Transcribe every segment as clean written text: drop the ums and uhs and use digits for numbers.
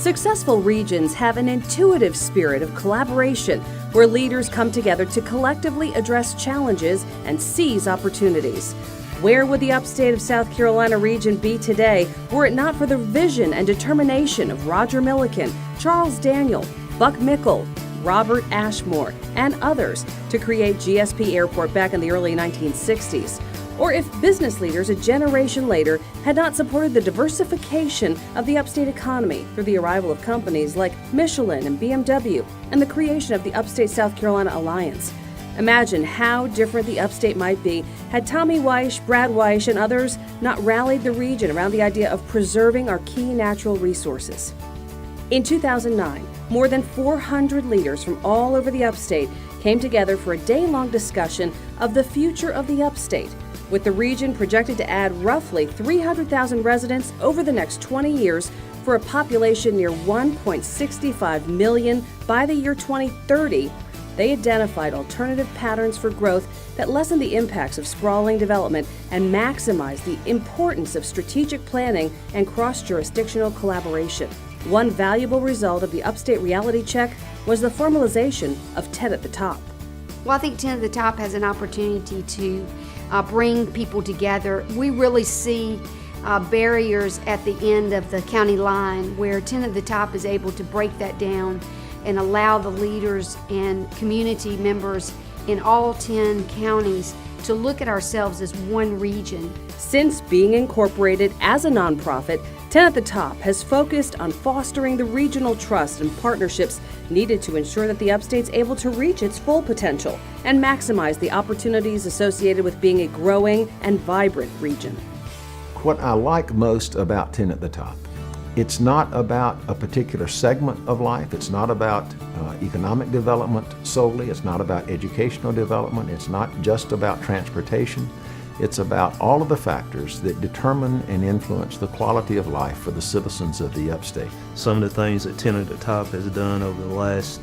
Successful regions have an intuitive spirit of collaboration where leaders come together to collectively address challenges and seize opportunities. Where would the upstate of South Carolina region be today were it not for the vision and determination of Roger Milliken, Charles Daniel, Buck Mickle, Robert Ashmore, and others to create GSP Airport back in the early 1960s? Or if business leaders a generation later had not supported the diversification of the upstate economy through the arrival of companies like Michelin and BMW and the creation of the Upstate South Carolina Alliance? Imagine how different the upstate might be had Tommy Weish, Brad Weish, and others not rallied the region around the idea of preserving our key natural resources. In 2009, more than 400 leaders from all over the upstate came together for a day-long discussion of the future of the upstate, with the region projected to add roughly 300,000 residents over the next 20 years for a population near 1.65 million by the year 2030. They identified alternative patterns for growth that lessen the impacts of sprawling development and maximize the importance of strategic planning and cross-jurisdictional collaboration. One valuable result of the Upstate Reality Check was the formalization of 10 at the Top. Well, I think 10 at the Top has an opportunity to bring people together. We really see barriers at the end of the county line where 10 at the Top is able to break that down and allow the leaders and community members in all 10 counties to look at ourselves as one region. Since being incorporated as a nonprofit, 10 at the Top has focused on fostering the regional trust and partnerships needed to ensure that the upstate's able to reach its full potential and maximize the opportunities associated with being a growing and vibrant region. What I like most about 10 at the Top, it's not about a particular segment of life. It's not about economic development solely. It's not about educational development. It's not just about transportation. It's about all of the factors that determine and influence the quality of life for the citizens of the upstate. Some of the things that 10 at the Top has done over the last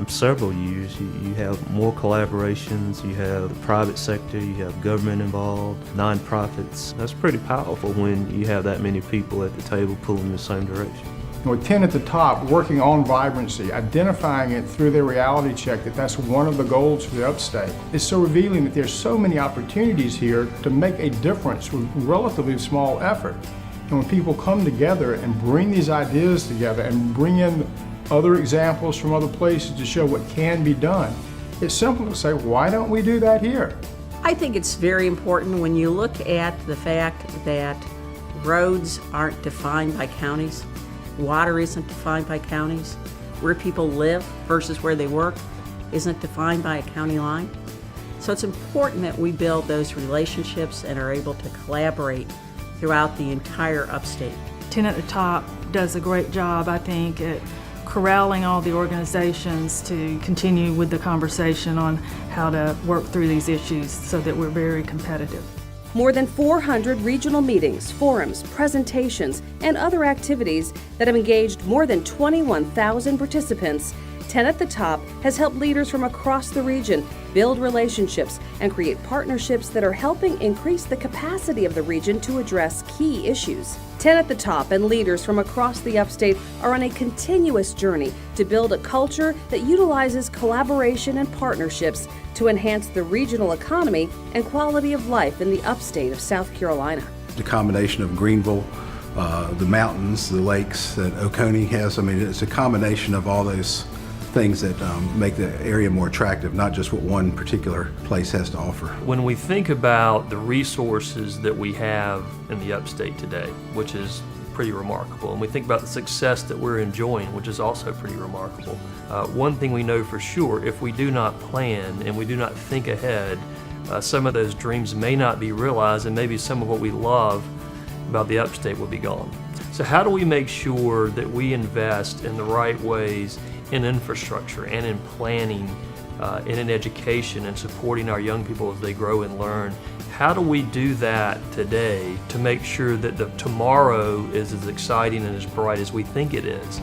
several years, you have more collaborations, you have the private sector, you have government involved, nonprofits. That's pretty powerful when you have that many people at the table pulling in the same direction. With 10 at the Top, working on vibrancy, identifying it through their reality check that that's one of the goals for the upstate. It's so revealing that there's so many opportunities here to make a difference with relatively small effort. And when people come together and bring these ideas together and bring in other examples from other places to show what can be done, it's simple to say, why don't we do that here? I think it's very important when you look at the fact that roads aren't defined by counties, water isn't defined by counties, where people live versus where they work isn't defined by a county line. So it's important that we build those relationships and are able to collaborate throughout the entire upstate. 10 at the Top does a great job, I think, at corralling all the organizations to continue with the conversation on how to work through these issues so that we're very competitive. More than 400 regional meetings, forums, presentations, and other activities that have engaged more than 21,000 participants. 10 at the Top has helped leaders from across the region build relationships and create partnerships that are helping increase the capacity of the region to address key issues. 10 at the Top and leaders from across the upstate are on a continuous journey to build a culture that utilizes collaboration and partnerships to enhance the regional economy and quality of life in the upstate of South Carolina. The combination of Greenville, the mountains, the lakes that Oconee has, I mean, it's a combination of all those things that make the area more attractive, not just what one particular place has to offer. When we think about the resources that we have in the upstate today, which is pretty remarkable, and we think about the success that we're enjoying, which is also pretty remarkable, one thing we know for sure, if we do not plan and we do not think ahead, some of those dreams may not be realized, and maybe some of what we love about the upstate will be gone. So how do we make sure that we invest in the right ways in infrastructure and in planning, and in education and supporting our young people as they grow and learn? How do we do that today to make sure that the tomorrow is as exciting and as bright as we think it is?